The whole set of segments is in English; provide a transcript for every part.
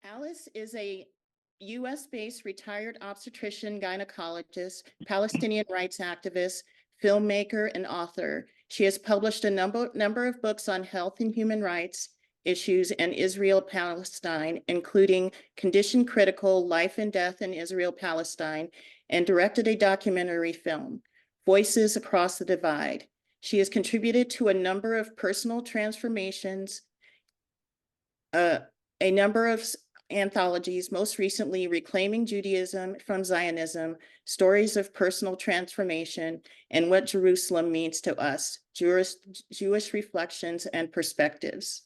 Alice is a US-based retired obstetrician gynecologist, Palestinian rights activist, filmmaker, and author. She has published a number of books on health and human rights issues and Israel-Palestine, including Condition Critical, Life and Death in Israel-Palestine, and directed a documentary film, Voices Across the Divide. She has contributed to a number of personal transformations, a number of anthologies, most recently Reclaiming Judaism from Zionism, Stories of Personal Transformation, and What Jerusalem Means to Us, Jewish Reflections and Perspectives.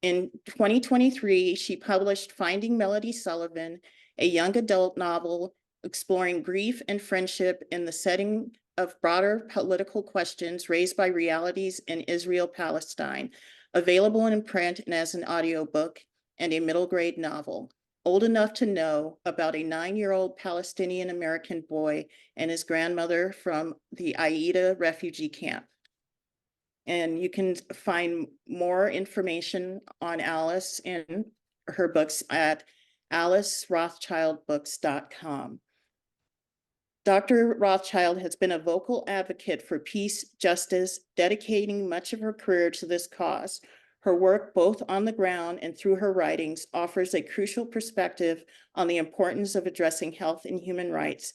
In 2023, she published Finding Melody Sullivan, a young adult novel exploring grief and friendship in the setting of broader political questions raised by realities in Israel-Palestine, available in print and as an audiobook, and a middle grade novel, Old Enough to Know, about a 9-year-old Palestinian American boy and his grandmother from the Aida refugee camp. And you can find more information on Alice in her books at alicerothschildbooks.com. Dr. Rothschild has been a vocal advocate for peace, justice, dedicating much of her career to this cause. Her work, both on the ground and through her writings, offers a crucial perspective on the importance of addressing health and human rights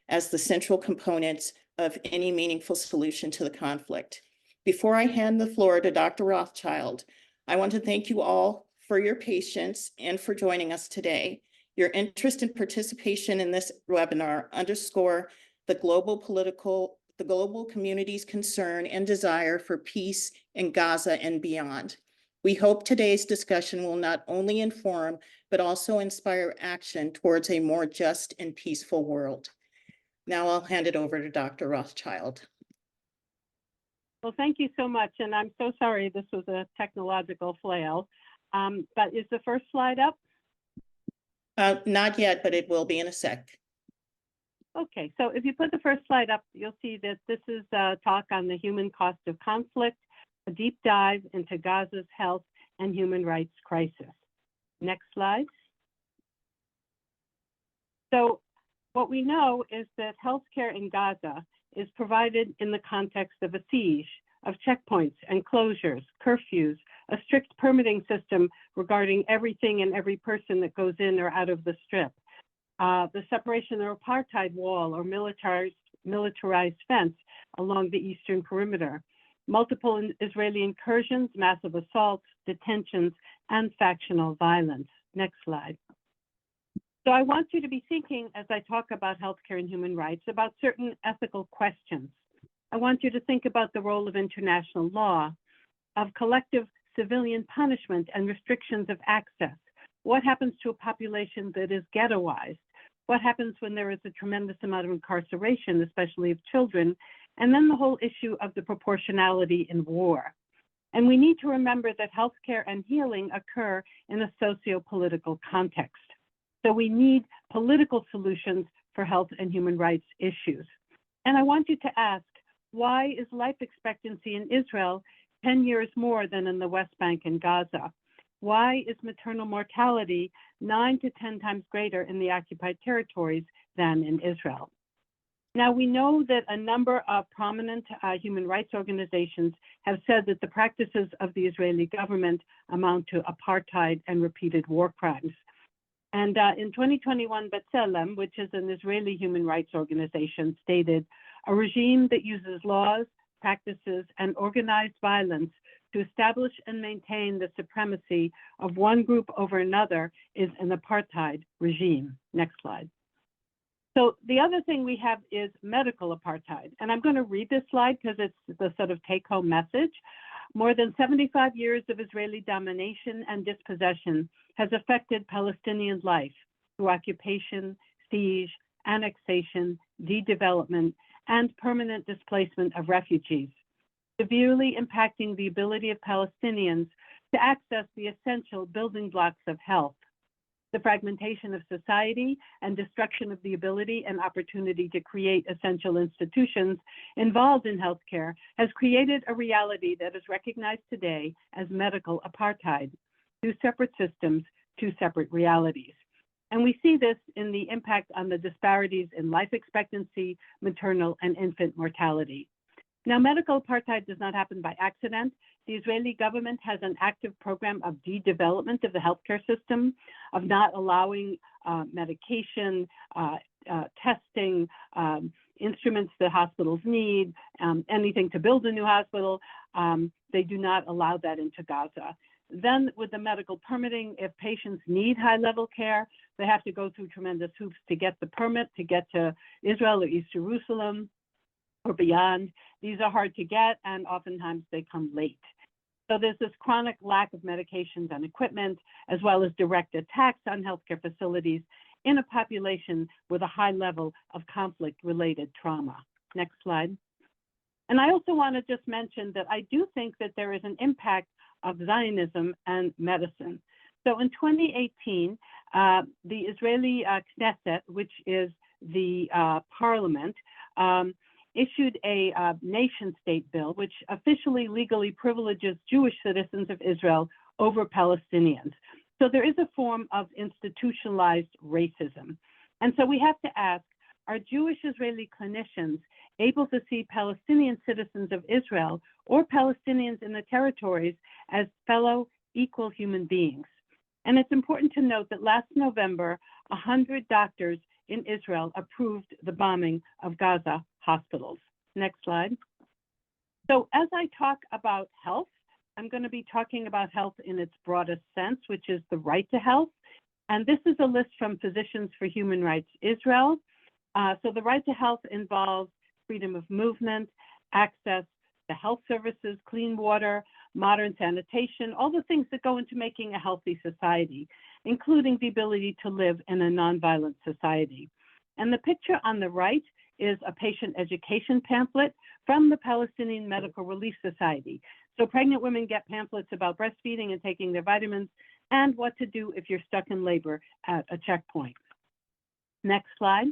as the central components of any meaningful solution to the conflict. Before I hand the floor to Dr. Rothschild, I want to thank you all for your patience and for joining us today. Your interest and participation in this webinar underscore the global community's concern and desire for peace in Gaza and beyond. We hope today's discussion will not only inform, but also inspire action towards a more just and peaceful world. Now I'll hand it over to Dr. Rothschild. Well, thank you so much. And I'm so sorry this was a technological flail. But is the first slide up? Not yet, but it will be in a sec. Okay, so if you put the first slide up, you'll see that this is a talk on the human cost of conflict, a deep dive into Gaza's health and human rights crisis. Next slide. So what we know is that healthcare in Gaza is provided in the context of a siege, of checkpoints and closures, curfews, a strict permitting system regarding everything and every person that goes in or out of the strip, the separation or apartheid wall or militarized fence along the eastern perimeter, multiple Israeli incursions, massive assaults, detentions, and factional violence. Next slide. So I want you to be thinking, as I talk about healthcare and human rights, about certain ethical questions. I want you to think about the role of international law, of collective civilian punishment and restrictions of access. What happens to a population that is ghettoized? What happens when there is a tremendous amount of incarceration, especially of children? And then the whole issue of the proportionality in war. And we need to remember that healthcare and healing occur in a socio-political context. So we need political solutions for health and human rights issues. And I want you to ask, why is life expectancy in Israel 10 years more than in the West Bank and Gaza? Why is maternal mortality 9 to 10 times greater in the occupied territories than in Israel? Now, we know that a number of prominent human rights organizations have said that the practices of the Israeli government amount to apartheid and repeated war crimes. And in 2021, B'Tselem, which is an Israeli human rights organization, stated, a regime that uses laws, practices, and organized violence to establish and maintain the supremacy of one group over another is an apartheid regime. Next slide. So the other thing we have is medical apartheid. And I'm going to read this slide because it's the sort of take-home message. More than 75 years of Israeli domination and dispossession has affected Palestinian life through occupation, siege, annexation, de-development, and permanent displacement of refugees, severely impacting the ability of Palestinians to access the essential building blocks of health. The fragmentation of society and destruction of the ability and opportunity to create essential institutions involved in healthcare has created a reality that is recognized today as medical apartheid. Two separate systems, two separate realities. And we see this in the impact on the disparities in life expectancy, maternal, and infant mortality. Now, medical apartheid does not happen by accident. The Israeli government has an active program of de-development of the healthcare system, of not allowing medication, testing, instruments that hospitals need, anything to build a new hospital. They do not allow that into Gaza. Then with the medical permitting, if patients need high-level care, they have to go through tremendous hoops to get the permit to get to Israel or East Jerusalem or beyond. These are hard to get, and oftentimes they come late. So there's this chronic lack of medications and equipment, as well as direct attacks on healthcare facilities in a population with a high level of conflict-related trauma. Next slide. And I also want to just mention that I do think that there is an impact of Zionism and medicine. So in 2018, the Israeli Knesset, which is the parliament, issued a nation-state bill, which officially legally privileges Jewish citizens of Israel over Palestinians. So there is a form of institutionalized racism. And so we have to ask, are Jewish Israeli clinicians able to see Palestinian citizens of Israel or Palestinians in the territories as fellow equal human beings? And it's important to note that last November, 100 doctors in Israel approved the bombing of Gaza hospitals. Next slide. So as I talk about health, I'm going to be talking about health in its broadest sense, which is the right to health. And this is a list from Physicians for Human Rights Israel. So the right to health involves freedom of movement, access to health services, clean water, modern sanitation, all the things that go into making a healthy society, including the ability to live in a nonviolent society. And the picture on the right is a patient education pamphlet from the Palestinian Medical Relief Society. So pregnant women get pamphlets about breastfeeding and taking their vitamins and what to do if you're stuck in labor at a checkpoint. Next slide.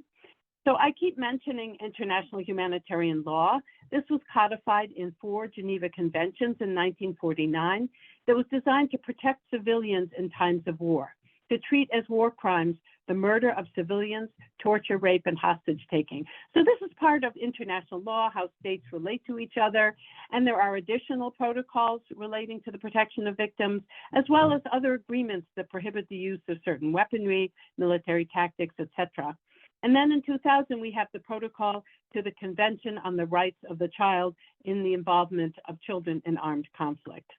So I keep mentioning international humanitarian law. This was codified in 4 Geneva Conventions in 1949 that was designed to protect civilians in times of war, to treat as war crimes the murder of civilians, torture, rape, and hostage taking. So this is part of international law, how states relate to each other, and there are additional protocols relating to the protection of victims, as well as other agreements that prohibit the use of certain weaponry, military tactics, etc. And then in 2000, we have the protocol to the Convention on the Rights of the Child in the Involvement of Children in Armed Conflict.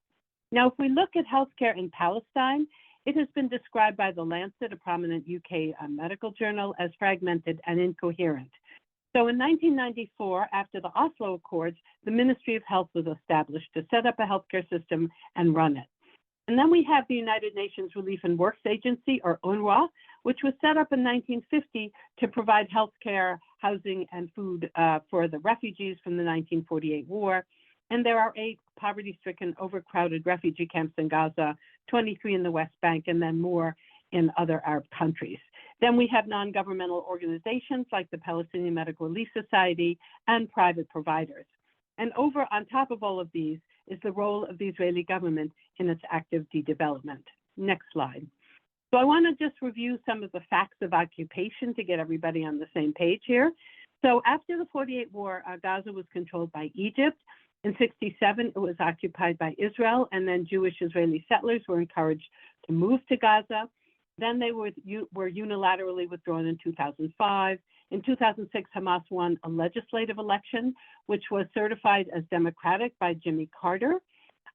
Now, if we look at healthcare in Palestine, it has been described by The Lancet, a prominent UK medical journal, as fragmented and incoherent. So in 1994, after the Oslo Accords, the Ministry of Health was established to set up a healthcare system and run it. And then we have the United Nations Relief and Works Agency, or UNRWA, which was set up in 1950 to provide healthcare, housing, and food for the refugees from the 1948 war. And there are 8 poverty-stricken, overcrowded refugee camps in Gaza, 23 in the West Bank, and then more in other Arab countries. Then we have non-governmental organizations like the Palestinian Medical Relief Society and private providers. And over on top of all of these is the role of the Israeli government in its active de-development. Next slide. So I want to just review some of the facts of occupation to get everybody on the same page here. So after the 48 war, Gaza was controlled by Egypt. In 67, it was occupied by Israel, and then Jewish Israeli settlers were encouraged to move to Gaza. Then they were unilaterally withdrawn in 2005. In 2006, Hamas won a legislative election, which was certified as democratic by Jimmy Carter.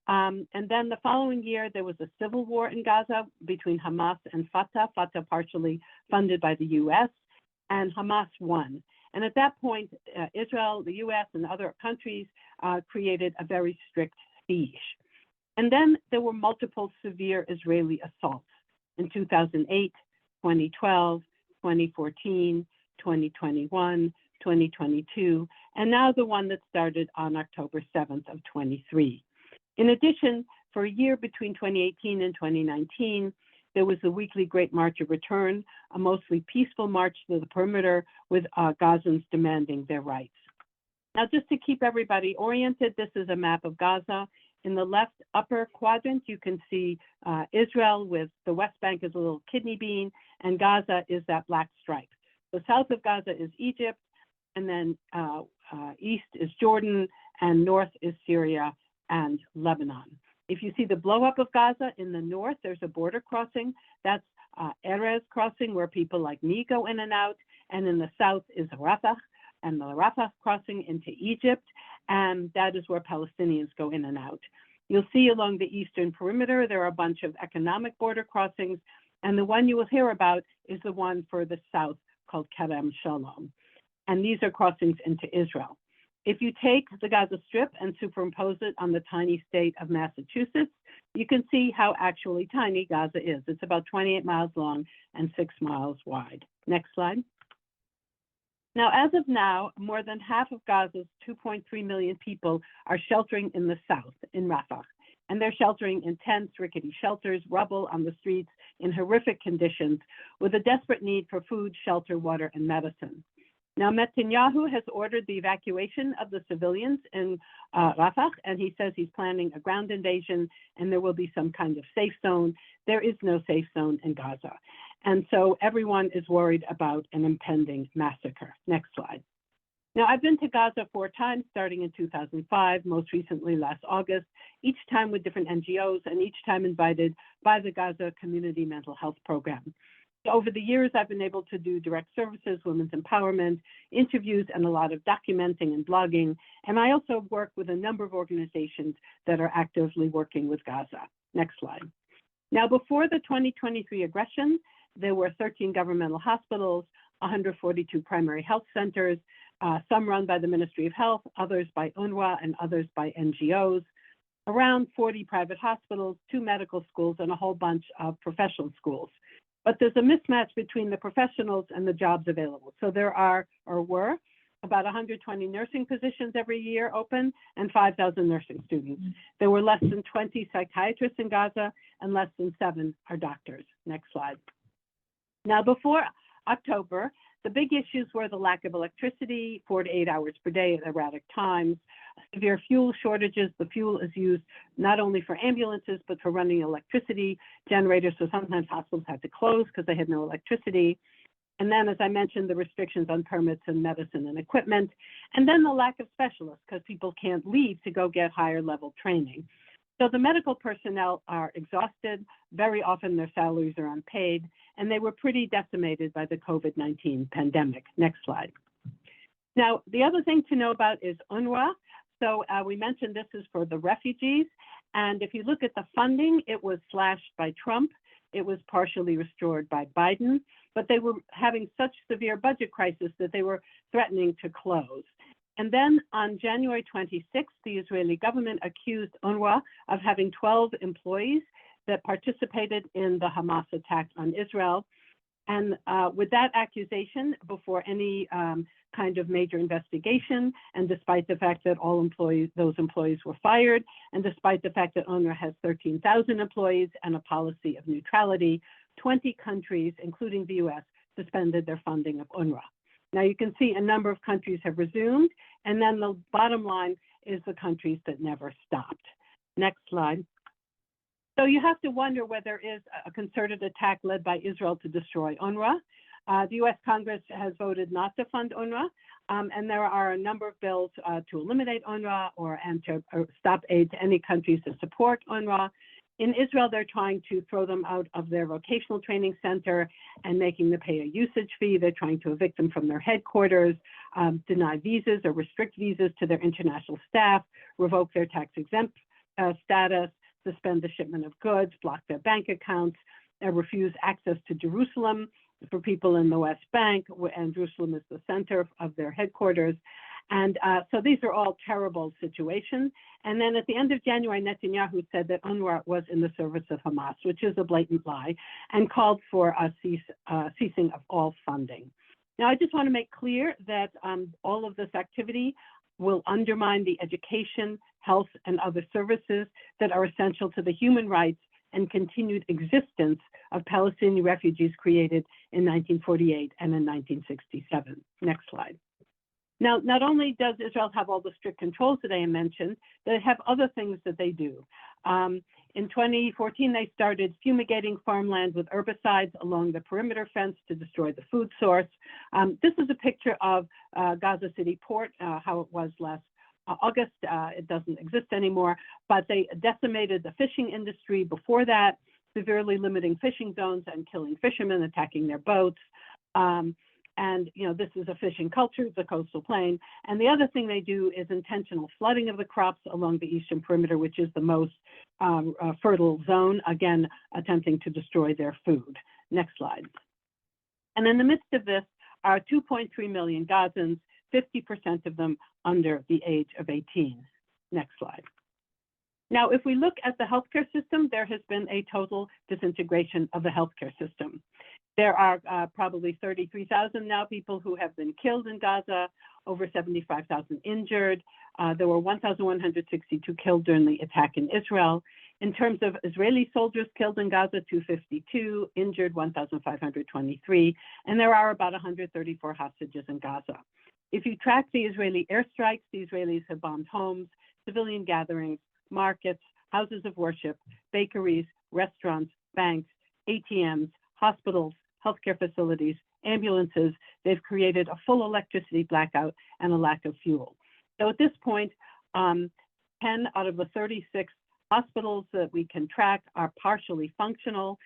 And then the following year, there was a civil war in Gaza between Hamas and Fatah, Fatah partially funded by the US, and Hamas won. And at that point, Israel, the US, and other countries created a very strict siege. And then there were multiple severe Israeli assaults in 2008, 2012, 2014, 2021, 2022, and now the one that started on October 7th of 23. In addition, for a year between 2018 and 2019, there was the weekly Great March of Return, a mostly peaceful march to the perimeter with Gazans demanding their rights. Now, just to keep everybody oriented, this is a map of Gaza In the left upper quadrant, you can see Israel with the West Bank as a little kidney bean, and Gaza is that black stripe. So south of Gaza is Egypt, and then east is Jordan, and north is Syria and Lebanon. If you see the blow up of Gaza in the north, there's a border crossing. That's Erez crossing, where people like me go in and out. And in the south is Rafah, and the Rafah crossing into Egypt. And that is where Palestinians go in and out. You'll see along the eastern perimeter, there are a bunch of economic border crossings. And the one you will hear about is the one further south called Kerem Shalom. And these are crossings into Israel. If you take the Gaza Strip and superimpose it on the tiny state of Massachusetts, you can see how actually tiny Gaza is. It's about 28 miles long and 6 miles wide. Next slide. Now, as of now, more than half of Gaza's 2.3 million people are sheltering in the south, in Rafah. And they're sheltering in tents, rickety shelters, rubble on the streets in horrific conditions with a desperate need for food, shelter, water, and medicine. Now, Netanyahu has ordered the evacuation of the civilians in Rafah, and he says he's planning a ground invasion and there will be some kind of safe zone. There is no safe zone in Gaza. And so everyone is worried about an impending massacre. Next slide. Now, I've been to Gaza 4 times, starting in 2005, most recently last August, each time with different NGOs and each time invited by the Gaza Community Mental Health Program. Over the years, I've been able to do direct services, women's empowerment, interviews, and a lot of documenting and blogging. And I also work with a number of organizations that are actively working with Gaza. Next slide. Now, before the 2023 aggression, there were 13 governmental hospitals, 142 primary health centers, some run by the Ministry of Health, others by UNRWA, and others by NGOs, around 40 private hospitals, 2 medical schools, and a whole bunch of professional schools. But there's a mismatch between the professionals and the jobs available. So there are, or were, about 120 nursing positions every year open and 5,000 nursing students. There were less than 20 psychiatrists in Gaza and less than 7 are doctors. Next slide. Now, before October, the big issues were the lack of electricity, 4 to 8 hours per day at erratic times, severe fuel shortages. The fuel is used not only for ambulances, but for running electricity generators. So sometimes hospitals had to close because they had no electricity. And then, as I mentioned, the restrictions on permits and medicine and equipment. And then the lack of specialists because people can't leave to go get higher level training. So the medical personnel are exhausted. Very often their salaries are unpaid, and they were pretty decimated by the COVID-19 pandemic. Next slide. Now, the other thing to know about is UNRWA. So we mentioned this is for the refugees. And if you look at the funding, it was slashed by Trump. It was partially restored by Biden, but they were having such severe budget crisis that they were threatening to close. And then on January 26th, the Israeli government accused UNRWA of having 12 employees that participated in the Hamas attack on Israel. And with that accusation, before any kind of major investigation, and despite the fact that those employees were fired, and despite the fact that UNRWA has 13,000 employees and a policy of neutrality, 20 countries, including the US, suspended their funding of UNRWA. Now you can see a number of countries have resumed, and then the bottom line is the countries that never stopped. Next slide. So you have to wonder whether there is a concerted attack led by Israel to destroy UNRWA. The US Congress has voted not to fund UNRWA, and there are a number of bills to eliminate UNRWA and to stop aid to any countries that support UNRWA. In Israel, they're trying to throw them out of their vocational training center and making them pay a usage fee. They're trying to evict them from their headquarters, deny visas or restrict visas to their international staff, revoke their tax-exempt status, suspend the shipment of goods, block their bank accounts, refuse access to Jerusalem for people in the West Bank, and Jerusalem is the center of their headquarters. And so these are all terrible situations. And then at the end of January, Netanyahu said that UNRWA was in the service of Hamas, which is a blatant lie, and called for a ceasing of all funding. Now, I just want to make clear that all of this activity will undermine the education, health, and other services that are essential to the human rights and continued existence of Palestinian refugees created in 1948 and in 1967. Next slide. Now, not only does Israel have all the strict controls that I mentioned, they have other things that they do. In 2014, they started fumigating farmland with herbicides along the perimeter fence to destroy the food source. This is a picture of Gaza City Port, how it was last August. It doesn't exist anymore, but they decimated the fishing industry before that, severely limiting fishing zones and killing fishermen, attacking their boats. And, you know, this is a fishing culture, the coastal plain. And the other thing they do is intentional flooding of the crops along the eastern perimeter, which is the most fertile zone, again, attempting to destroy their food. Next slide. And in the midst of this are 2.3 million Gazans, 50% of them under the age of 18. Next slide. Now, if we look at the healthcare system, there has been a total disintegration of the healthcare system. There are probably 33,000 now people who have been killed in Gaza, over 75,000 injured. There were 1,162 killed during the attack in Israel. In terms of Israeli soldiers killed in Gaza, 252, injured 1,523, and there are about 134 hostages in Gaza. If you track the Israeli airstrikes, the Israelis have bombed homes, civilian gatherings, markets, houses of worship, bakeries, restaurants, banks, ATMs, hospitals, healthcare facilities, ambulances. They've created a full electricity blackout and a lack of fuel. So at this point, 10 out of the 36 hospitals that we can track are partially functional.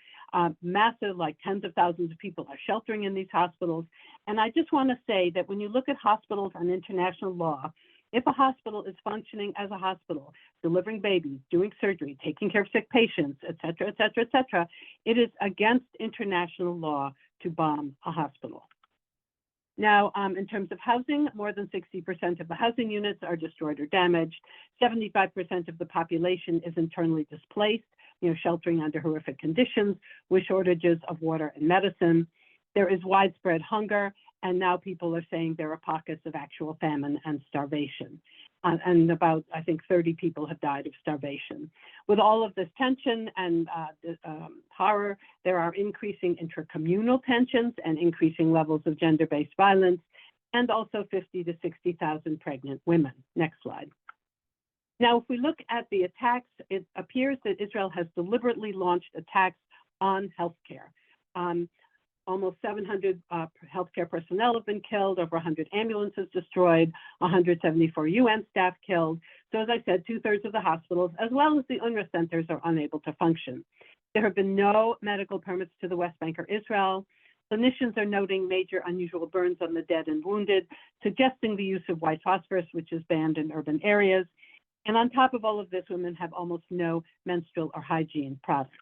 Massive, like tens of thousands of people are sheltering in these hospitals. And I just want to say that when you look at hospitals and international law, if a hospital is functioning as a hospital, delivering babies, doing surgery, taking care of sick patients, et cetera, et cetera, et cetera, it is against international law to bomb a hospital. Now, in terms of housing, more than 60% of the housing units are destroyed or damaged. 75% of the population is internally displaced, sheltering under horrific conditions with shortages of water and medicine. There is widespread hunger, and now people are saying there are pockets of actual famine and starvation. And about, I think, 30 people have died of starvation. With all of this tension and horror, there are increasing intracommunal tensions and increasing levels of gender-based violence, and also 50 to 60,000 pregnant women. Next slide. Now, if we look at the attacks, it appears that Israel has deliberately launched attacks on healthcare. Almost 700 healthcare personnel have been killed, over 100 ambulances destroyed, 174 UN staff killed. So as I said, 2/3 of the hospitals, as well as the UNRWA centers, are unable to function. There have been no medical permits to the West Bank or Israel. Clinicians are noting major unusual burns on the dead and wounded, suggesting the use of white phosphorus, which is banned in urban areas. And on top of all of this, women have almost no menstrual or hygiene products.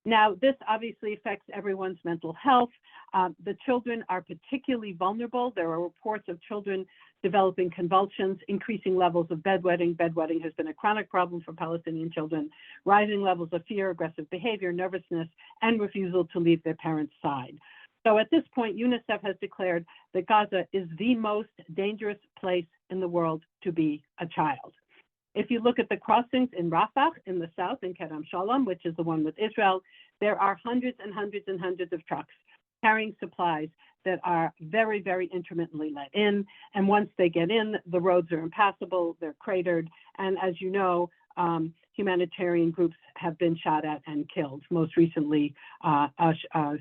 Now, this obviously affects everyone's mental health. The children are particularly vulnerable. There are reports of children developing convulsions, increasing levels of bedwetting. Bedwetting has been a chronic problem for Palestinian children, rising levels of fear, aggressive behavior, nervousness, and refusal to leave their parents' side. So at this point, UNICEF has declared that Gaza is the most dangerous place in the world to be a child. If you look at the crossings in Rafah in the south, in Kerem Shalom, which is the one with Israel, there are hundreds and hundreds and hundreds of trucks carrying supplies that are very, very intermittently let in. And once they get in, the roads are impassable, they're cratered. And as you know, humanitarian groups have been shot at and killed. Most recently, a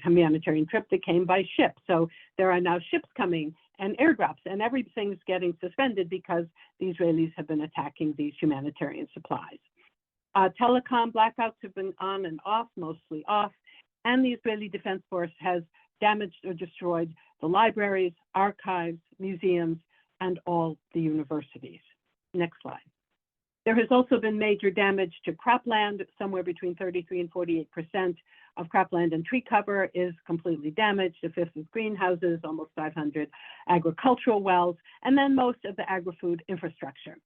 humanitarian trip that came by ship. So there are now ships coming and airdrops, and everything's getting suspended because the Israelis have been attacking these humanitarian supplies. Telecom blackouts have been on and off, mostly off, and the Israeli Defense Force has damaged or destroyed the libraries, archives, museums, and all the universities. Next slide. There has also been major damage to cropland. Somewhere between 33 and 48% of cropland and tree cover is completely damaged. A fifth of greenhouses, almost 500 agricultural wells, and then most of the agri-food infrastructure.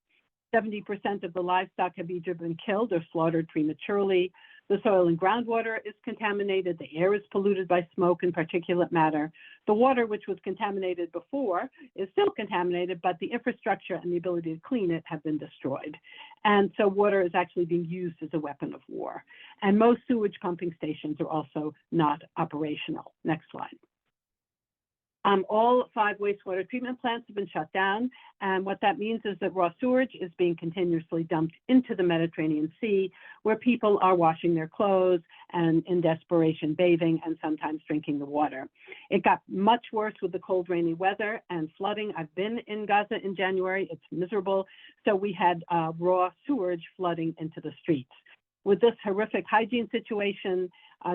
70% of the livestock have either been killed or slaughtered prematurely. The soil and groundwater is contaminated. The air is polluted by smoke and particulate matter. The water, which was contaminated before, is still contaminated, but the infrastructure and the ability to clean it have been destroyed. And so water is actually being used as a weapon of war. And most sewage pumping stations are also not operational. Next slide. All 5 wastewater treatment plants have been shut down, and what that means is that raw sewage is being continuously dumped into the Mediterranean Sea, where people are washing their clothes and in desperation bathing and sometimes drinking the water. It got much worse with the cold, rainy weather and flooding. I've been in Gaza in January. It's miserable. So we had raw sewage flooding into the streets. With this horrific hygiene situation,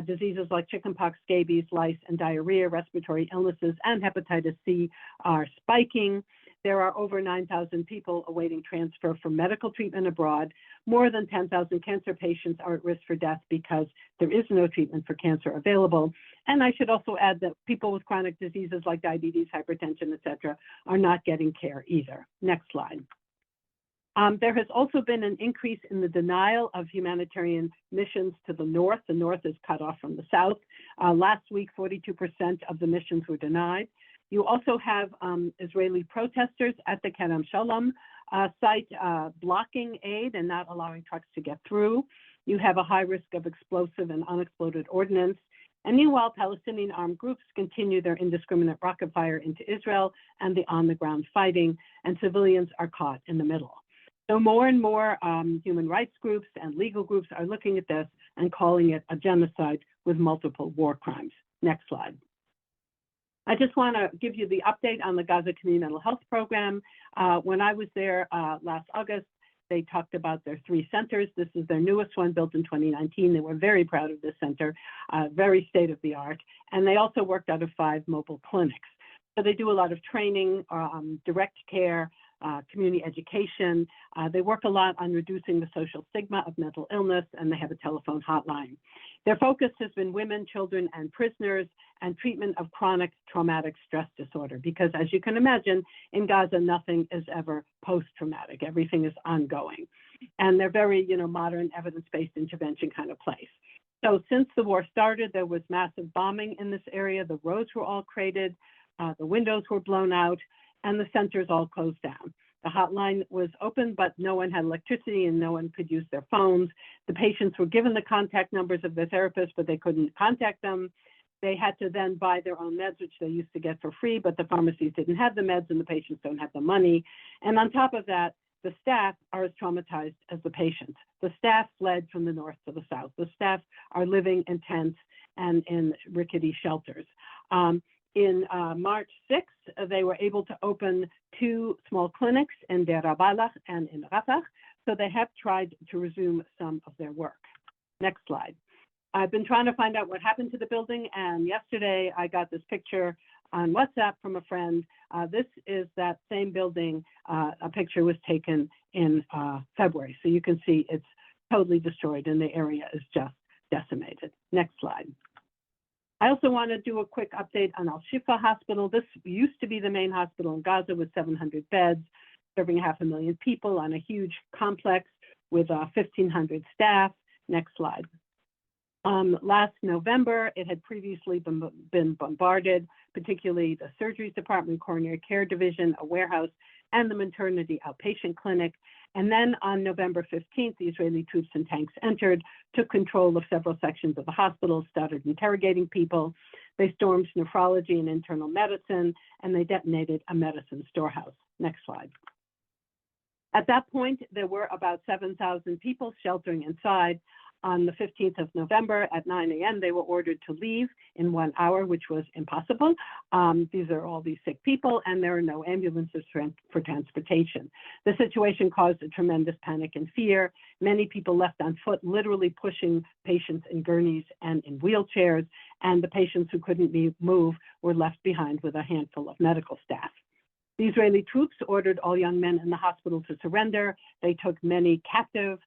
diseases like chickenpox, scabies, lice, and diarrhea, respiratory illnesses, and hepatitis C are spiking. There are over 9,000 people awaiting transfer for medical treatment abroad. More than 10,000 cancer patients are at risk for death because there is no treatment for cancer available. And I should also add that people with chronic diseases like diabetes, hypertension, et cetera, are not getting care either. Next slide. There has also been an increase in the denial of humanitarian missions to the north. The north is cut off from the south. Last week, 42% of the missions were denied. You also have Israeli protesters at the Kerem Shalom site blocking aid and not allowing trucks to get through. You have a high risk of explosive and unexploded ordnance. And meanwhile, Palestinian armed groups continue their indiscriminate rocket fire into Israel and the on-the-ground fighting, and civilians are caught in the middle. So more and more human rights groups and legal groups are looking at this and calling it a genocide with multiple war crimes. Next slide. I just want to give you the update on the Gaza Community Mental Health Program. When I was there last August, they talked about their 3 centers. This is their newest one, built in 2019. They were very proud of this center, very state-of-the-art. And they also worked out of 5 mobile clinics. So they do a lot of training, direct care, community education. They work a lot on reducing the social stigma of mental illness, and they have a telephone hotline. Their focus has been women, children, and prisoners, and treatment of chronic traumatic stress disorder, because as you can imagine, in Gaza, nothing is ever post-traumatic. Everything is ongoing. And they're very, modern, evidence-based intervention kind of place. So since the war started, there was massive bombing in this area. The roads were all crated, the windows were blown out, and the centers all closed down. The hotline was open, but no one had electricity and no one could use their phones. The patients were given the contact numbers of their therapists, but they couldn't contact them. They had to then buy their own meds, which they used to get for free, but the pharmacies didn't have the meds and the patients don't have the money. And on top of that, the staff are as traumatized as the patients. The staff fled from the north to the south. The staff are living in tents and in rickety shelters. In March 6th, they were able to open 2 small clinics in Deir al-Balah and in Rafah, so they have tried to resume some of their work. Next slide. I've been trying to find out what happened to the building, and yesterday I got this picture on WhatsApp from a friend. This is that same building. A picture was taken in February, so you can see it's totally destroyed and the area is just decimated. Next slide. I also want to do a quick update on Al-Shifa Hospital. This used to be the main hospital in Gaza with 700 beds, serving 500,000 people on a huge complex with 1,500 staff. Next slide. Last November, it had previously been bombarded, particularly the surgeries department, coronary care division, a warehouse, and the maternity outpatient clinic. And then on November 15th, the Israeli troops and tanks entered, took control of several sections of the hospital, started interrogating people. They stormed nephrology and internal medicine, and they detonated a medicine storehouse. Next slide. At that point, there were about 7,000 people sheltering inside. On the 15th of November at 9 a.m., they were ordered to leave in 1 hour, which was impossible. These are all these sick people, and there are no ambulances for transportation. The situation caused a tremendous panic and fear. Many people left on foot, literally pushing patients in gurneys and in wheelchairs, and the patients who couldn't move were left behind with a handful of medical staff. The Israeli troops ordered all young men in the hospital to surrender. They took many captive.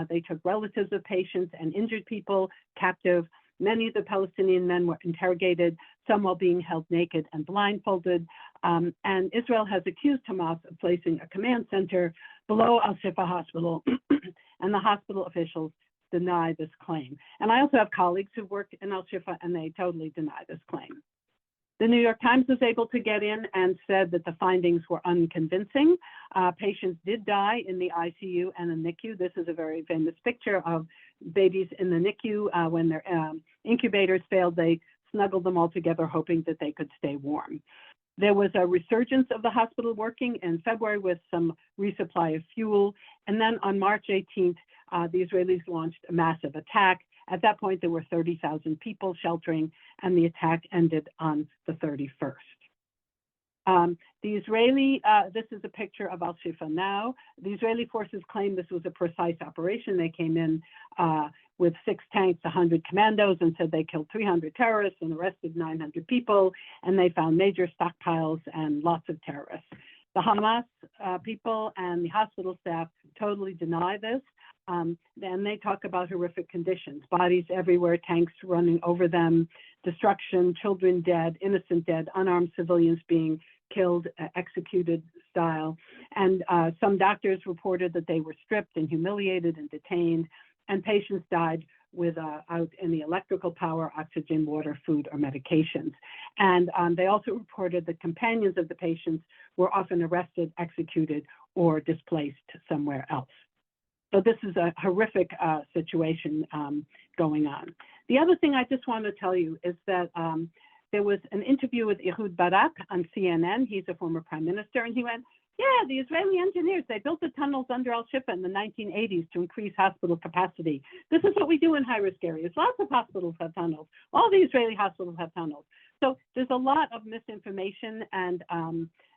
They took relatives of patients and injured people captive. Many of the Palestinian men were interrogated, some while being held naked and blindfolded. And Israel has accused Hamas of placing a command center below Al-Shifa Hospital, and the hospital officials deny this claim. And I also have colleagues who work in Al-Shifa, and they totally deny this claim. The New York Times was able to get in and said that the findings were unconvincing. Patients did die in the ICU and the NICU. This is a very famous picture of babies in the NICU. When their incubators failed, they snuggled them all together, hoping that they could stay warm. There was a resurgence of the hospital working in February with some resupply of fuel. And then on March 18th, the Israelis launched a massive attack. At that point, there were 30,000 people sheltering, and the attack ended on the 31st. This is a picture of Al-Shifa now. The Israeli forces claim this was a precise operation. They came in with 6 tanks, 100 commandos, and said they killed 300 terrorists and arrested 900 people, and they found major stockpiles and lots of terrorists. The Hamas people and the hospital staff totally deny this. And they talk about horrific conditions, bodies everywhere, tanks running over them, destruction, children dead, innocent dead, unarmed civilians being killed, executed style. And some doctors reported that they were stripped and humiliated and detained, and patients died without any electrical power, oxygen, water, food, or medications. And they also reported that companions of the patients were often arrested, executed, or displaced somewhere else. So this is a horrific situation going on. The other thing I just want to tell you is that there was an interview with Ehud Barak on CNN. He's a former prime minister, and he went, yeah, the Israeli engineers, they built the tunnels under Al-Shifa in the 1980s to increase hospital capacity. This is what we do in high-risk areas. Lots of hospitals have tunnels. All the Israeli hospitals have tunnels. So there's a lot of misinformation and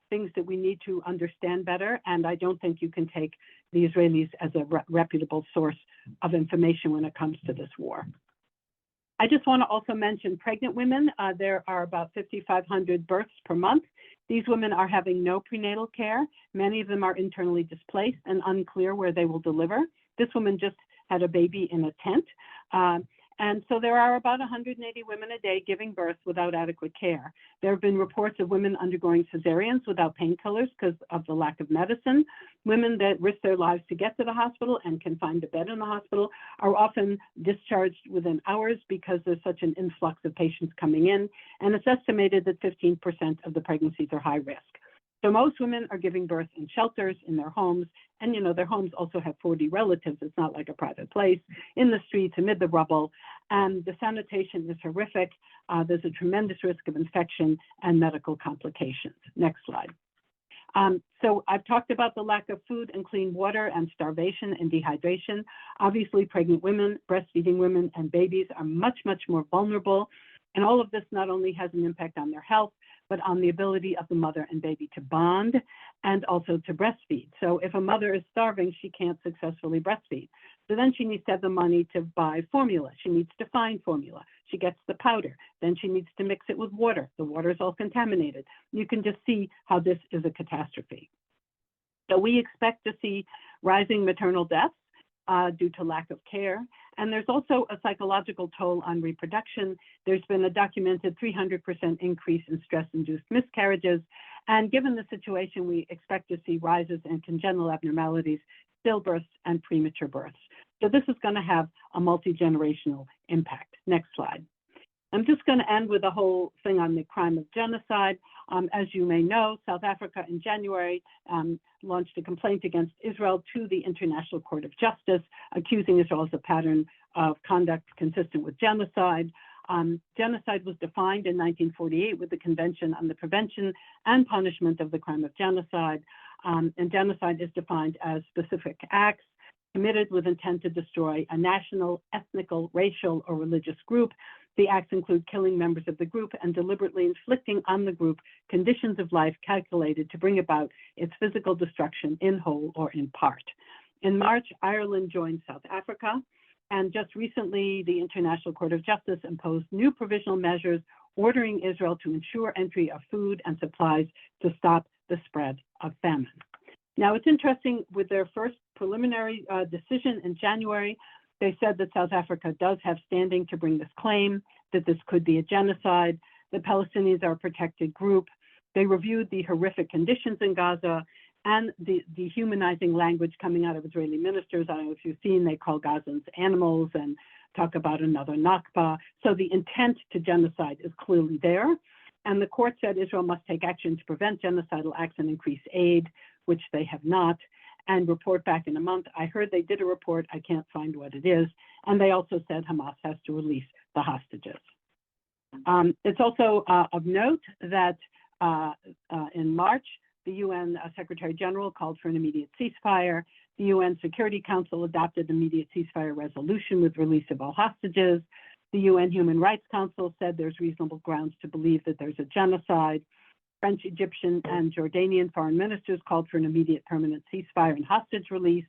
things that we need to understand better, and I don't think you can take the Israelis as a reputable source of information when it comes to this war. I just want to also mention pregnant women. There are about 5,500 births per month. These women are having no prenatal care. Many of them are internally displaced and unclear where they will deliver. This woman just had a baby in a tent. And so there are about 180 women a day giving birth without adequate care. There have been reports of women undergoing cesareans without painkillers because of the lack of medicine. Women that risk their lives to get to the hospital and can find a bed in the hospital are often discharged within hours because there's such an influx of patients coming in. And it's estimated that 15% of the pregnancies are high risk. So most women are giving birth in shelters, in their homes, and their homes also have 40 relatives. It's not like a private place, in the streets, amid the rubble. And the sanitation is horrific. There's a tremendous risk of infection and medical complications. Next slide. So I've talked about the lack of food and clean water and starvation and dehydration. Obviously, pregnant women, breastfeeding women, and babies are much, much more vulnerable. And all of this not only has an impact on their health, but on the ability of the mother and baby to bond and also to breastfeed. So if a mother is starving, she can't successfully breastfeed. So then she needs to have the money to buy formula. She needs to find formula. She gets the powder. Then she needs to mix it with water. The water is all contaminated. You can just see how this is a catastrophe. So we expect to see rising maternal deaths due to lack of care. And there's also a psychological toll on reproduction. There's been a documented 300% increase in stress-induced miscarriages. And given the situation, we expect to see rises in congenital abnormalities, stillbirths, and premature births. So this is going to have a multi-generational impact. Next slide. I'm just going to end with a whole thing on the crime of genocide. As you may know, South Africa in January launched a complaint against Israel to the International Court of Justice, accusing Israel of a pattern of conduct consistent with genocide. Genocide was defined in 1948 with the Convention on the Prevention and Punishment of the Crime of Genocide. And genocide is defined as specific acts committed with intent to destroy a national, ethnical, racial, or religious group. The acts include killing members of the group and deliberately inflicting on the group conditions of life calculated to bring about its physical destruction in whole or in part. In March, Ireland joined South Africa, and just recently, the International Court of Justice imposed new provisional measures ordering Israel to ensure entry of food and supplies to stop the spread of famine. Now, it's interesting, with their first preliminary decision in January, they said that South Africa does have standing to bring this claim, that this could be a genocide. The Palestinians are a protected group. They reviewed the horrific conditions in Gaza and the dehumanizing language coming out of Israeli ministers. I don't know if you've seen, they call Gazans animals and talk about another Nakba. So the intent to genocide is clearly there. And the court said Israel must take action to prevent genocidal acts and increase aid, which they have not, and report back in a month. I heard they did a report. I can't find what it is. And they also said Hamas has to release the hostages. It's also of note that In March, the UN Secretary General called for an immediate ceasefire. The UN Security Council adopted an immediate ceasefire resolution with release of all hostages. The UN Human Rights Council said there's reasonable grounds to believe that there's a genocide. French, Egyptian, and Jordanian foreign ministers called for an immediate permanent ceasefire and hostage release.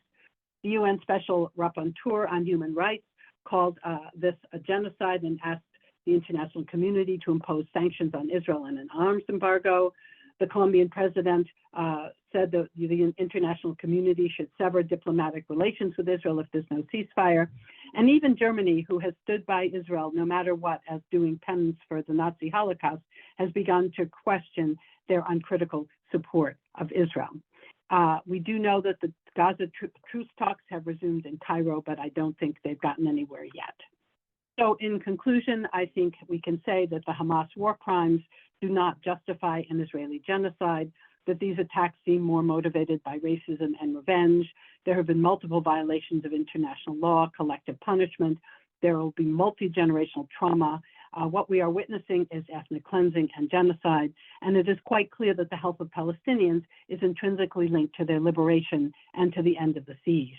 The UN Special Rapporteur on Human Rights called this a genocide and asked the international community to impose sanctions on Israel and an arms embargo. The Colombian president said that the international community should sever diplomatic relations with Israel if there's no ceasefire. And even Germany, who has stood by Israel no matter what as doing penance for the Nazi Holocaust, has begun to question their uncritical support of Israel. We do know that the Gaza truce talks have resumed in Cairo, but I don't think they've gotten anywhere yet. So in conclusion, I think we can say that the Hamas war crimes do not justify an Israeli genocide, that these attacks seem more motivated by racism and revenge. There have been multiple violations of international law, collective punishment. There will be multi-generational trauma. What we are witnessing is ethnic cleansing and genocide, and it is quite clear that the health of Palestinians is intrinsically linked to their liberation and to the end of the siege.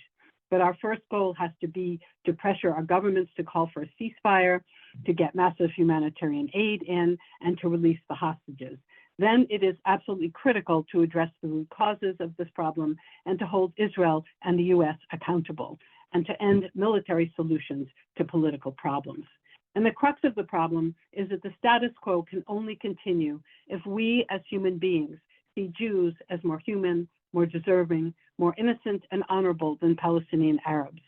But our first goal has to be to pressure our governments to call for a ceasefire, to get massive humanitarian aid in, and to release the hostages. Then it is absolutely critical to address the root causes of this problem and to hold Israel and the US accountable, and to end military solutions to political problems. And the crux of the problem is that the status quo can only continue if we as human beings see Jews as more human, more deserving, more innocent and honorable than Palestinian Arabs.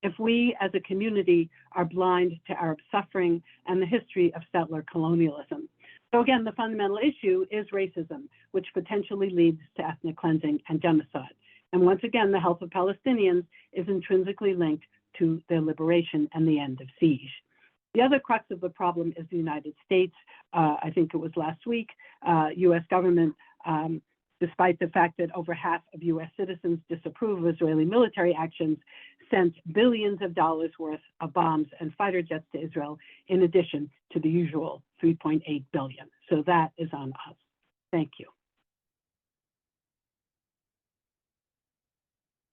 If we as a community are blind to Arab suffering and the history of settler colonialism. So again, the fundamental issue is racism, which potentially leads to ethnic cleansing and genocide. And once again, the health of Palestinians is intrinsically linked to their liberation and the end of siege. The other crux of the problem is the United States. I think it was last week, US government, despite the fact that over half of US citizens disapprove of Israeli military actions, sent billions of dollars worth of bombs and fighter jets to Israel, in addition to the usual $3.8 billion. So that is on us. Thank you.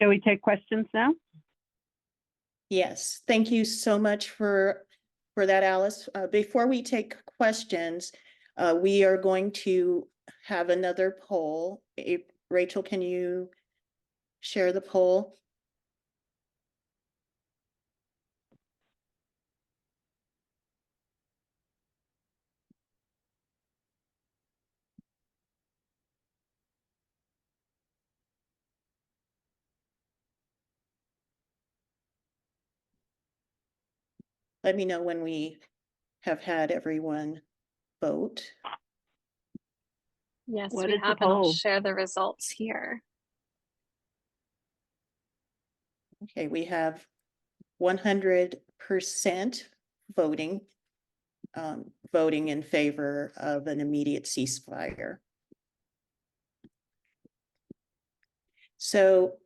Can we take questions now? Yes, thank you so much for that, Alice. Before we take questions, we are going to have another poll. Rachel, can you share the poll? Let me know when we have had everyone vote. Yes, What we is the have, and I'll poll? share the results here. Okay, we have 100% voting, voting in favor of an immediate ceasefire. So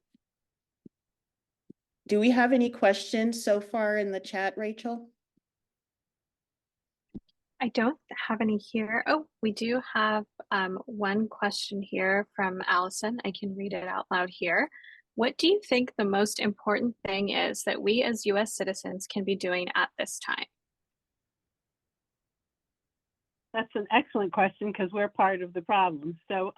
do we have any questions so far in the chat, Rachel? I don't have any here. Oh, we do have one question here from Allison. I can read it out loud here. What do you think the most important thing is that we as US citizens can be doing at this time? That's an excellent question because we're part of the problem. So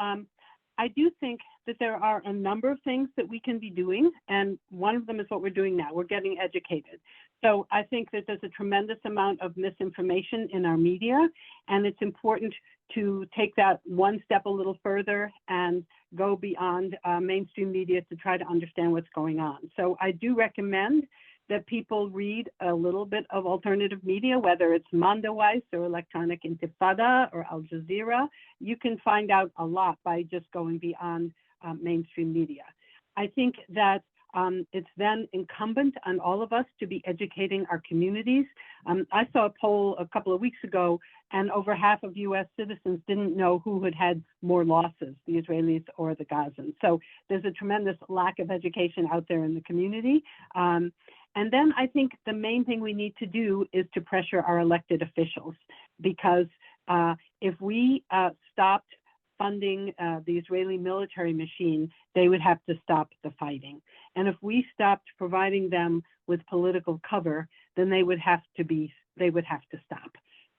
I do think that there are a number of things that we can be doing, and one of them is what we're doing now. We're getting educated. So I think that there's a tremendous amount of misinformation in our media, and it's important to take that one step a little further and go beyond mainstream media to try to understand what's going on. So I do recommend that people read a little bit of alternative media, whether it's Mondoweiss or Electronic Intifada or Al Jazeera. You can find out a lot by just going beyond mainstream media. I think that it's then incumbent on all of us to be educating our communities. I saw a poll a couple of weeks ago, and over half of US citizens didn't know who had had more losses, the Israelis or the Gazans. So there's a tremendous lack of education out there in the community. And then I think the main thing we need to do is to pressure our elected officials, because if we stopped funding the Israeli military machine, they would have to stop the fighting. And if we stopped providing them with political cover, then they would have to stop.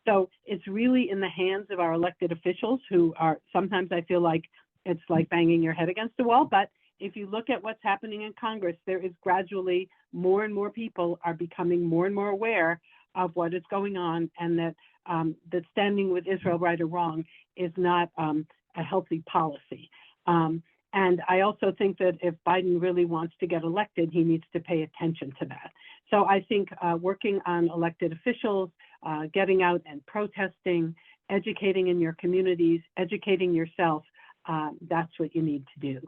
So it's really in the hands of our elected officials, who are, sometimes I feel like it's like banging your head against the wall. But if you look at what's happening in Congress, there is gradually more and more people are becoming more and more aware of what is going on, and that standing with Israel, right or wrong, is not a healthy policy. And I also think that if Biden really wants to get elected, he needs to pay attention to that. So I think working on elected officials, getting out and protesting, educating in your communities, educating yourself, that's what you need to do.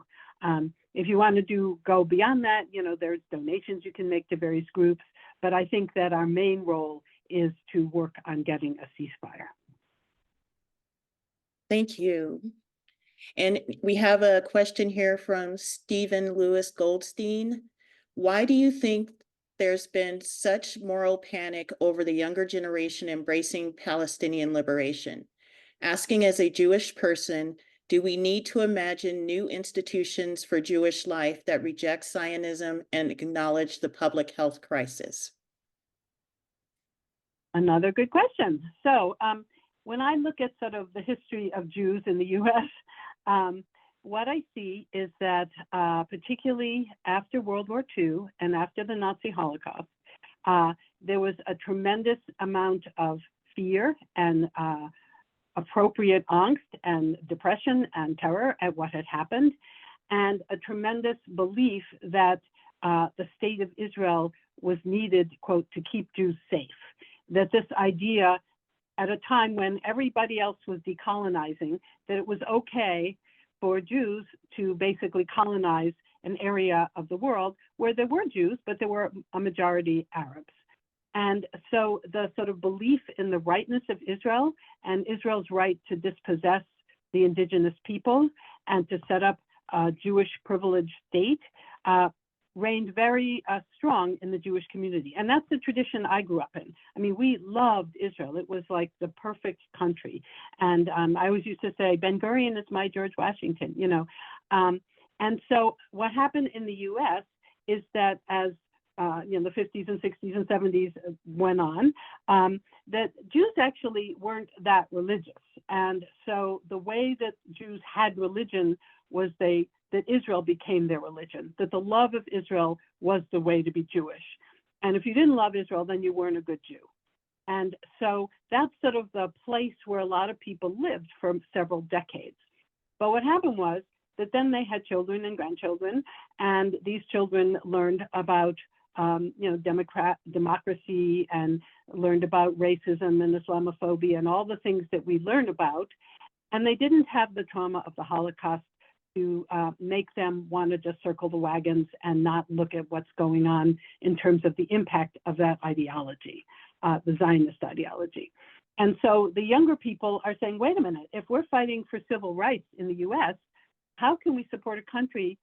If you want to go beyond that, there's donations you can make to various groups, but I think that our main role is to work on getting a ceasefire. Thank you. And we have a question here from Stephen Lewis Goldstein. Why do you think there's been such moral panic over the younger generation embracing Palestinian liberation? Asking as a Jewish person, do we need to imagine new institutions for Jewish life that reject Zionism and acknowledge the public health crisis? Another good question. So when I look at sort of the history of Jews in the US, what I see is that particularly after World War II and after the Nazi Holocaust, there was a tremendous amount of fear and appropriate angst and depression and terror at what had happened, and a tremendous belief that the state of Israel was needed, quote, to keep Jews safe. That this idea, at a time when everybody else was decolonizing, that it was okay for Jews to basically colonize an area of the world where there were Jews, but there were a majority Arabs. And so the sort of belief in the rightness of Israel and Israel's right to dispossess the indigenous people and to set up a Jewish privileged state reigned very strong in the Jewish community. And that's the tradition I grew up in. I mean, we loved Israel. It was like the perfect country. And I always used to say, Ben Gurion is my George Washington, And so what happened in the US is that as the 50s and 60s and 70s went on, that Jews actually weren't that religious. And so the way that Jews had religion was that Israel became their religion, that the love of Israel was the way to be Jewish. And if you didn't love Israel, then you weren't a good Jew. And so that's sort of the place where a lot of people lived for several decades. But what happened was that then they had children and grandchildren, and these children learned about democracy, and learned about racism and Islamophobia and all the things that we learned about. And they didn't have the trauma of the Holocaust to make them want to just circle the wagons and not look at what's going on in terms of the impact of that ideology, the Zionist ideology. And so the younger people are saying, wait a minute, if we're fighting for civil rights in the US, how can we support a country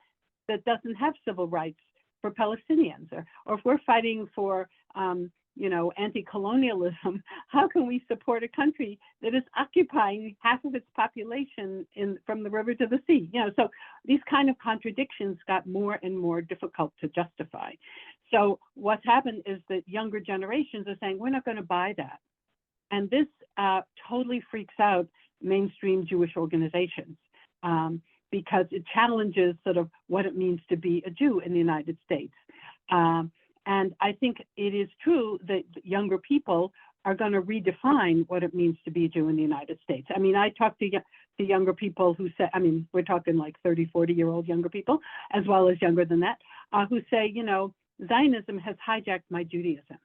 that doesn't have civil rights for Palestinians? Or if we're fighting for anti-colonialism, how can we support a country that is occupying half of its population from the river to the sea? So these kind of contradictions got more and more difficult to justify. So what's happened is that younger generations are saying, we're not going to buy that. And this totally freaks out mainstream Jewish organizations because it challenges sort of what it means to be a Jew in the United States. And I think it is true that younger people are going to redefine what it means to be a Jew in the United States. I mean, I talk to younger people who say, we're talking like 30, 40-year-old younger people, as well as younger than that, who say, Zionism has hijacked my Judaism,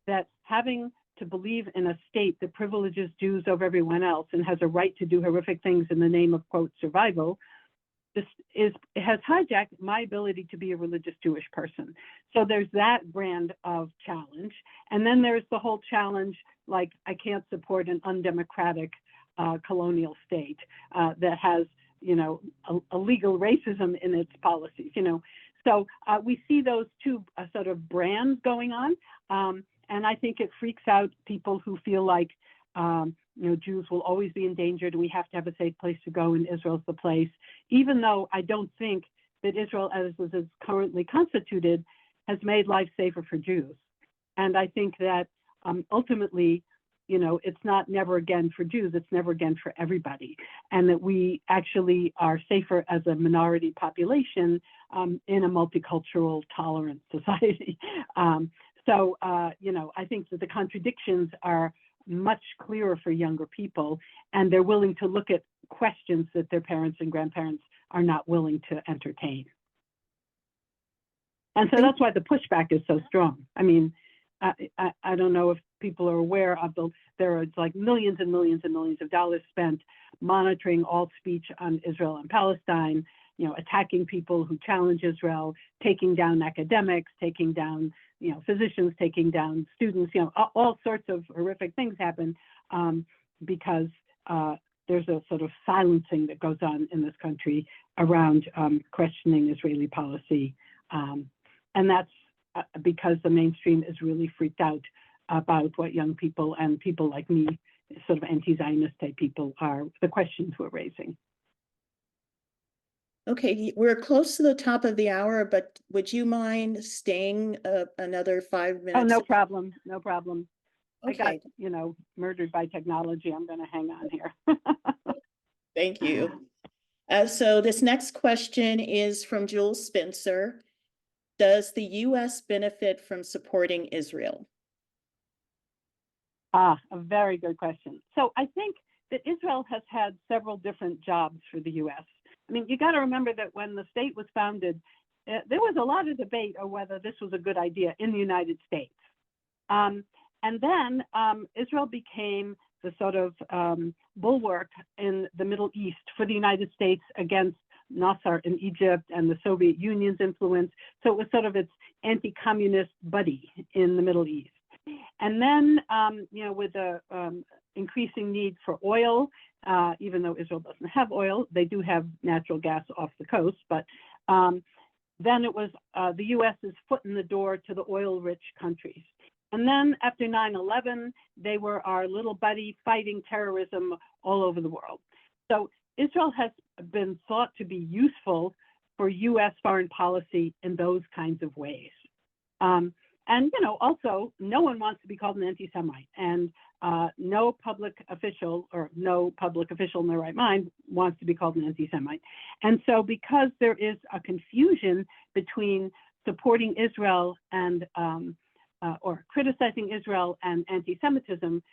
that having to believe in a state that privileges Jews over everyone else and has a right to do horrific things in the name of, quote, survival, it has hijacked my ability to be a religious Jewish person. So there's that brand of challenge. And then there's the whole challenge, like I can't support an undemocratic colonial state that has, illegal racism in its policies, So we see those two sort of brands going on. And I think it freaks out people who feel like Jews will always be endangered. We have to have a safe place to go, and Israel's the place. Even though I don't think that Israel, as is currently constituted, has made life safer for Jews. And I think that ultimately, it's not never again for Jews, it's never again for everybody. And that we actually are safer as a minority population in a multicultural, tolerant society. I think that the contradictions are much clearer for younger people, and they're willing to look at questions that their parents and grandparents are not willing to entertain. And so that's why the pushback is so strong. I mean, I don't know if people are aware of there are like millions and millions and millions of dollars spent monitoring all speech on Israel and Palestine, attacking people who challenge Israel, taking down academics, taking down, physicians, taking down students, all sorts of horrific things happen because there's a sort of silencing that goes on in this country around questioning Israeli policy. And that's because the mainstream is really freaked out about what young people and people like me, sort of anti-Zionist type people, are the questions we're raising. Okay, we're close to the top of the hour, but would you mind staying another 5 minutes? Oh, no problem, no problem. Okay. I got, murdered by technology. I'm going to hang on here. Thank you. So this next question is from Jules Spencer. Does the U.S. benefit from supporting Israel? A very good question. So I think that Israel has had several different jobs for the U.S. I mean, you got to remember that when the state was founded, there was a lot of debate on whether this was a good idea in the United States. And then Israel became the sort of bulwark in the Middle East for the United States against Nasser in Egypt and the Soviet Union's influence. So it was sort of its anti-communist buddy in the Middle East. And then, with the increasing need for oil, even though Israel doesn't have oil, they do have natural gas off the coast. But then it was the U.S.'s foot in the door to the oil-rich countries. And then after 9/11, they were our little buddy fighting terrorism all over the world. So Israel has been thought to be useful for U.S. foreign policy in those kinds of ways. And, also, no one wants to be called an anti-Semite, and no public official in their right mind wants to be called an anti-Semite. And so because there is a confusion between supporting Israel and or criticizing Israel and anti-Semitism,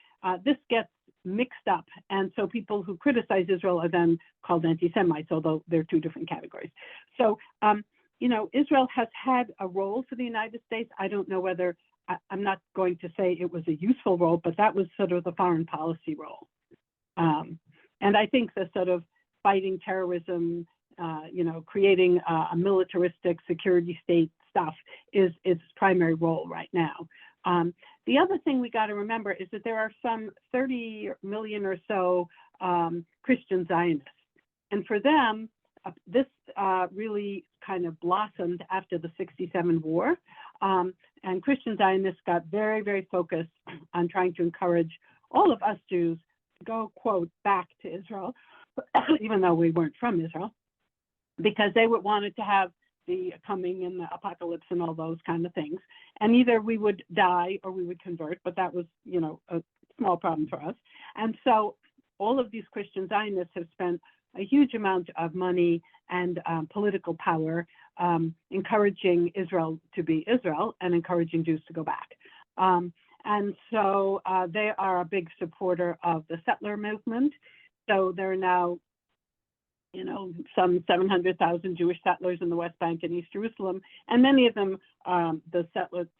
this gets mixed up. And so people who criticize Israel are then called anti-Semites, although they're two different categories. So, Israel has had a role for the United States. I don't know whether, I'm not going to say it was a useful role, but that was sort of the foreign policy role. And I think the sort of fighting terrorism, creating a militaristic security state stuff is its primary role right now. The other thing we got to remember is that there are some 30 million or so Christian Zionists. And for them, this really kind of blossomed after the '67 war. And Christian Zionists got very, very focused on trying to encourage all of us Jews to go, quote, back to Israel, even though we weren't from Israel, because they wanted to have the coming and the apocalypse and all those kind of things. And either we would die or we would convert, but that was, a small problem for us. And so all of these Christian Zionists have spent a huge amount of money and political power encouraging Israel to be Israel and encouraging Jews to go back. And so they are a big supporter of the settler movement. So there are now, some 700,000 Jewish settlers in the West Bank and East Jerusalem, and many of them, the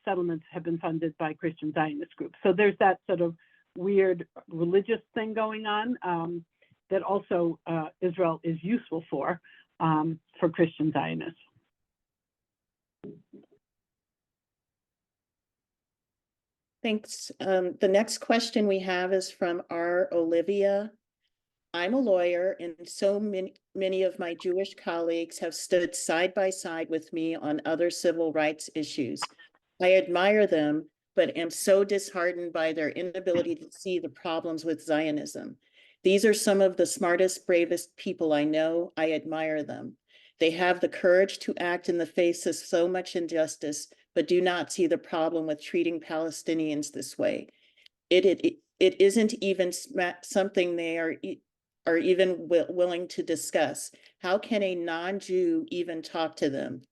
settlements have been funded by Christian Zionist groups. So there's that sort of weird religious thing going on that also Israel is useful for Christian Zionists. Thanks. The next question we have is from R. Olivia. I'm a lawyer, and so many of my Jewish colleagues have stood side by side with me on other civil rights issues. I admire them, but am so disheartened by their inability to see the problems with Zionism. These are some of the smartest, bravest people I know. I admire them. They have the courage to act in the face of so much injustice, but do not see the problem with treating Palestinians this way. It isn't even something they are even willing to discuss. How can a non-Jew even talk to them?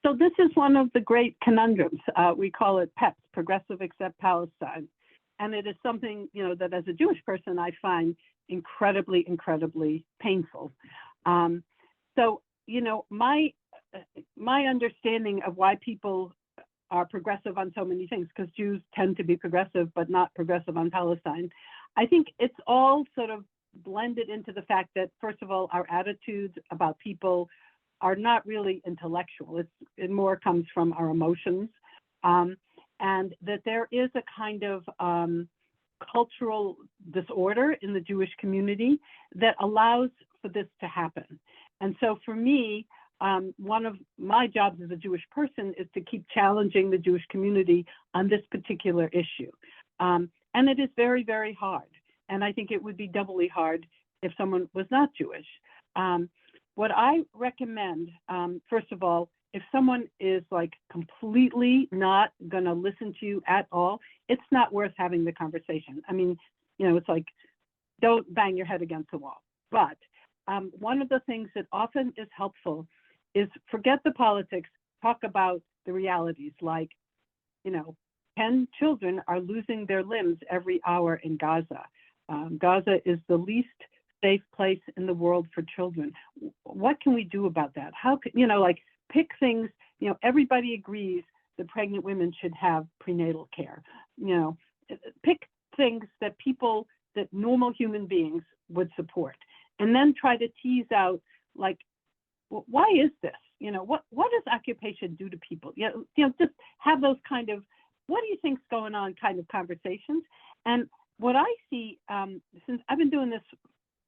So this is one of the great conundrums. We call it PEPS, Progressive Accept Palestine. And it is something, that as a Jewish person, I find incredibly, incredibly painful. So, my understanding of why people are progressive on so many things, because Jews tend to be progressive, but not progressive on Palestine. I think it's all sort of blended into the fact that, first of all, our attitudes about people are not really intellectual. It more comes from our emotions. And that there is a kind of cultural disorder in the Jewish community that allows for this to happen. And so for me, one of my jobs as a Jewish person is to keep challenging the Jewish community on this particular issue. And it is very, very hard. And I think it would be doubly hard if someone was not Jewish. What I recommend, first of all, if someone is like completely not going to listen to you at all, it's not worth having the conversation. I mean, it's like, don't bang your head against the wall. But one of the things that often is helpful is forget the politics, talk about the realities, like, 10 children are losing their limbs every hour in Gaza. Gaza is the least safe place in the world for children. What can we do about that? How can, pick things, everybody agrees that pregnant women should have prenatal care. Pick things that normal human beings would support, and then try to tease out, like, why is this? What does occupation do to people? Just have those kind of, what do you think's going on kind of conversations. And what I see, since I've been doing this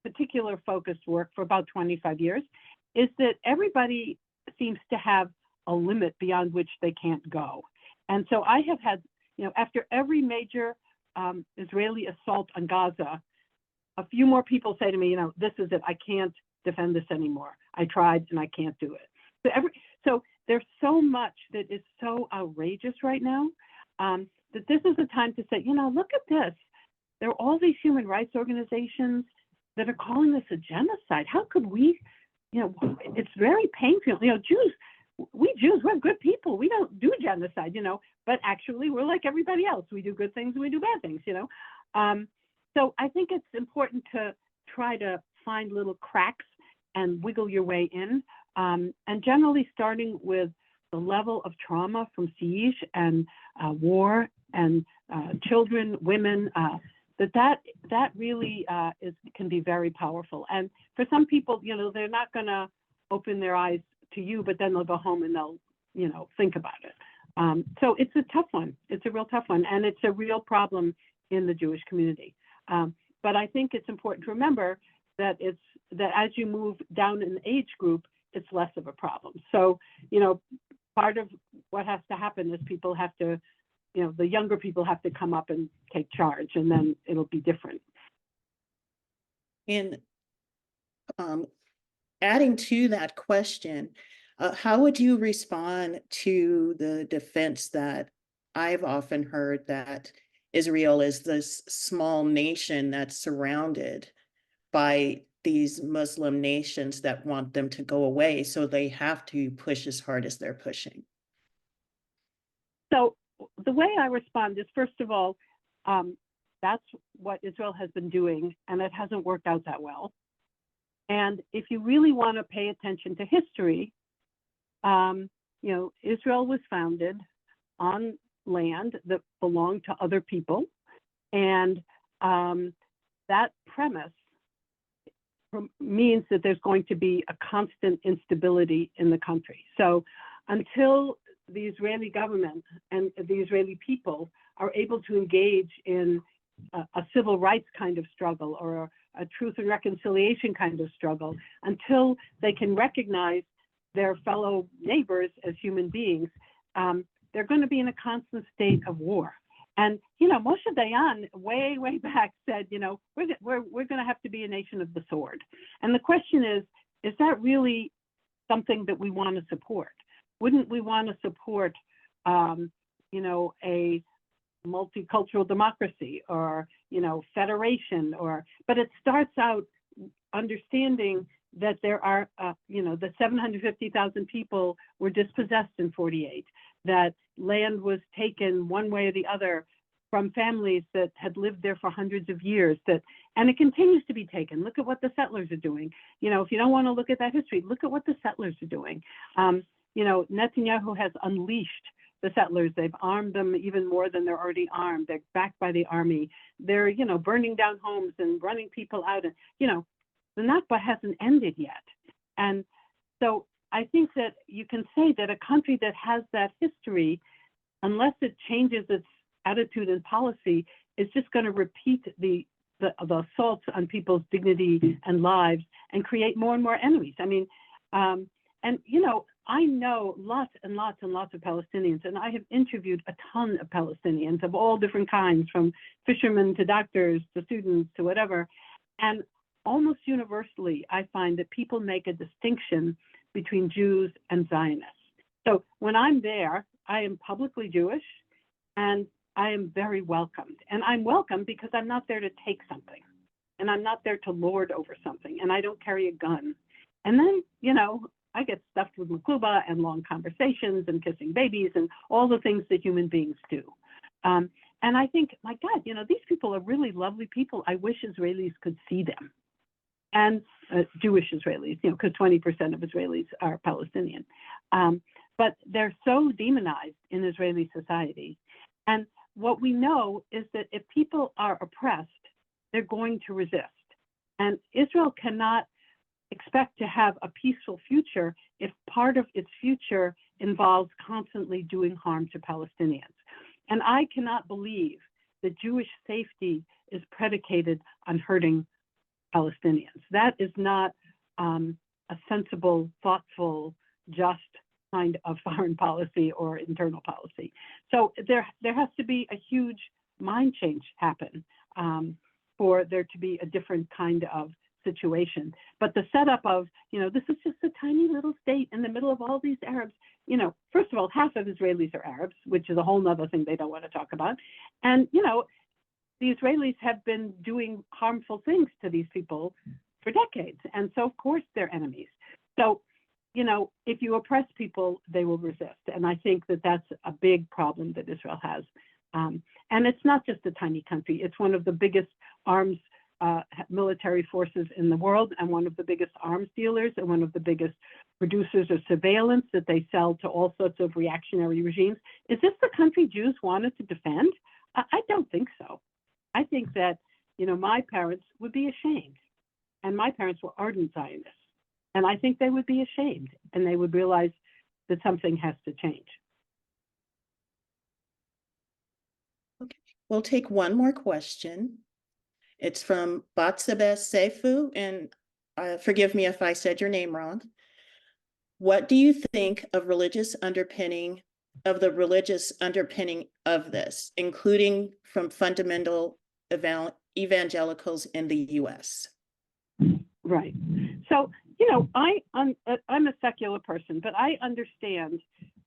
particular focused work for about 25 years, is that everybody seems to have a limit beyond which they can't go. And so I have had, after every major Israeli assault on Gaza, a few more people say to me, this is it, I can't defend this anymore. I tried and I can't do it. So there's so much that is so outrageous right now that this is a time to say, look at this. There are all these human rights organizations that are calling this a genocide. How could we, it's very painful. Jews, we're good people. We don't do genocide, but actually we're like everybody else. We do good things and we do bad things, So I think it's important to try to find little cracks and wiggle your way in. And generally starting with the level of trauma from siege and war and children, women, that really can be very powerful. And for some people, they're not going to open their eyes to you, but then they'll go home and they'll, think about it. So it's a tough one. It's a real tough one. And it's a real problem in the Jewish community. But I think it's important to remember that that as you move down in the age group, it's less of a problem. So, part of what has to happen is people have to, the younger people have to come up and take charge, and then it'll be different. And adding to that question, how would you respond to the defense that I've often heard that Israel is this small nation that's surrounded by these Muslim nations that want them to go away, so they have to push as hard as they're pushing? So the way I respond is, first of all, that's what Israel has been doing, and it hasn't worked out that well. And if you really want to pay attention to history, Israel was founded on land that belonged to other people, and that premise means that there's going to be a constant instability in the country. So until the Israeli government and the Israeli people are able to engage in a civil rights kind of struggle or a truth and reconciliation kind of struggle, until they can recognize their fellow neighbors as human beings, they're going to be in a constant state of war. And, you know, Moshe Dayan way back said, you know, we're going to have to be a nation of the sword. And the question is that really something that we want to support? Wouldn't we want to support, you know, a multicultural democracy or, you know, federation, but it starts out understanding that there are, you know, the 750,000 people were dispossessed in 48, that land was taken one way or the other from families that had lived there for hundreds of years, and it continues to be taken. Look at what the settlers are doing. You know, if you don't want to look at that history, look at what the settlers are doing. You know, Netanyahu has unleashed the settlers. They've armed them even more than they're already armed. They're backed by the army. They're, you know, burning down homes and running people out. And, you know, the Nakba hasn't ended yet. And so I think that you can say that a country that has that history, unless it changes its attitude and policy, is just going to repeat the assaults on people's dignity and lives and create more and more enemies. I mean, and, you know, I know lots and lots and lots of Palestinians, and I have interviewed a ton of Palestinians of all different kinds, from fishermen to doctors to students to whatever. And almost universally, I find that people make a distinction between Jews and Zionists. So when I'm there, I am publicly Jewish, and I am very welcomed. And I'm welcome because I'm not there to take something, and I'm not there to lord over something, and I don't carry a gun. And then, you know, I get stuffed with makuba and long conversations and kissing babies and all the things that human beings do. And I think, my God, you know, these people are really lovely people. I wish Israelis could see them. And Jewish Israelis, you know, because 20% of Israelis are Palestinian. But they're so demonized in Israeli society. And what we know is that if people are oppressed, they're going to resist. And Israel cannot expect to have a peaceful future if part of its future involves constantly doing harm to Palestinians. And I cannot believe that Jewish safety is predicated on hurting Palestinians. That is not a sensible, thoughtful, just kind of foreign policy or internal policy. So there has to be a huge mind change happen for there to be a different kind of situation. But the setup of, you know, this is just a tiny little state in the middle of all these Arabs. You know, first of all, half of Israelis are Arabs, which is a whole nother thing they don't want to talk about. And, you know, the Israelis have been doing harmful things to these people for decades. And so, of course, they're enemies. So, you know, if you oppress people, they will resist. And I think that that's a big problem that Israel has. And it's not just a tiny country. It's one of the biggest arms military forces in the world, and one of the biggest arms dealers, and one of the biggest producers of surveillance that they sell to all sorts of reactionary regimes. Is this the country Jews wanted to defend? I don't think so. I think that, you know, my parents would be ashamed, and my parents were ardent Zionists, and I think they would be ashamed, and they would realize that something has to change. Okay, we'll take one more question. It's from Batsabeh Seifu, and forgive me if I said your name wrong. What do you think of the religious underpinning of this, including from fundamental evangelicals in the U.S.? Right. So, you know, I'm a secular person, but I understand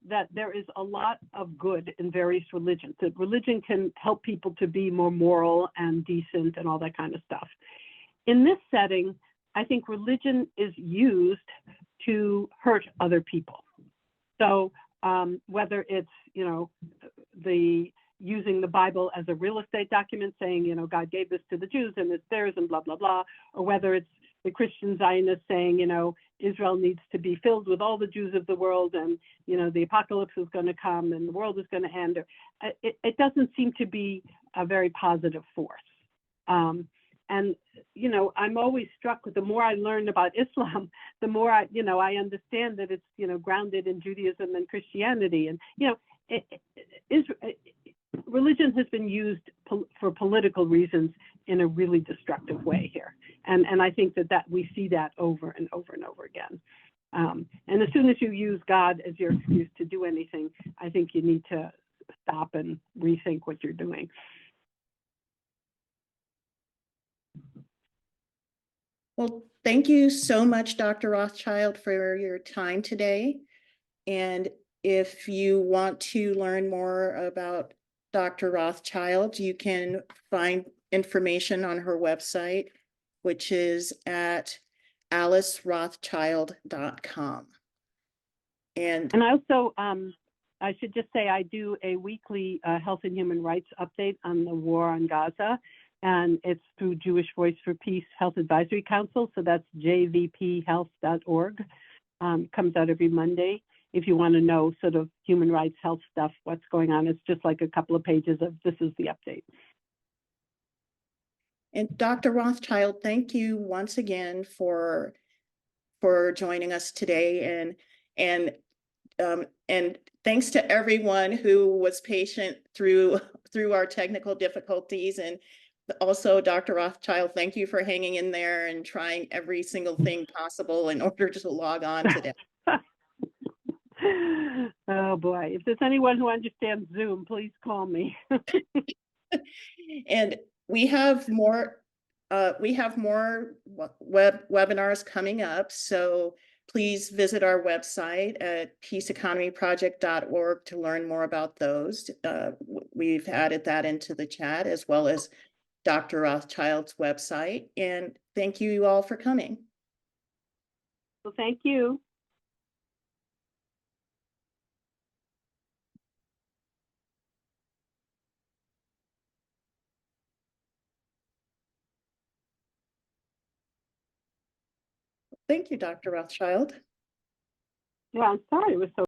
that there is a lot of good in various religions, that religion can help people to be more moral and decent and all that kind of stuff. In this setting, I think religion is used to hurt other people. So whether it's, you know, using the Bible as a real estate document saying, you know, God gave this to the Jews and it's theirs and blah, blah, blah, or whether it's the Christian Zionists saying, you know, Israel needs to be filled with all the Jews of the world, and, you know, the apocalypse is going to come and the world is going to end. It doesn't seem to be a very positive force. And, you know, I'm always struck with the more I learn about Islam, the more I understand that it's, you know, grounded in Judaism and Christianity. And, you know, religion has been used for political reasons in a really destructive way here. And I think that we see that over and over and over again. And as soon as you use God as your excuse to do anything, I think you need to stop and rethink what you're doing. Well, thank you so much, Dr. Rothschild, for your time today. And if you want to learn more about Dr. Rothschild, you can find information on her website, which is at alicerothschild.com. And I also, I should just say, I do a weekly health and human rights update on the war on Gaza, and it's through Jewish Voice for Peace Health Advisory Council. So that's jvphealth.org. Comes out every Monday. If you want to know sort of human rights, health stuff, what's going on, it's just like a couple of pages of this is the update. And Dr. Rothschild, thank you once again for joining us today, and thanks to everyone who was patient through our technical difficulties. And also, Dr. Rothschild, thank you for hanging in there and trying every single thing possible in order to log on today. Oh boy, if there's anyone who understands Zoom, please call me. And we have more webinars coming up, so please visit our website at peaceeconomyproject.org to learn more about those. We've added that into the chat, as well as Dr. Rothschild's website. And thank you all for coming. Well, thank you. Thank you, Dr. Rothschild. Yeah, I'm sorry it was so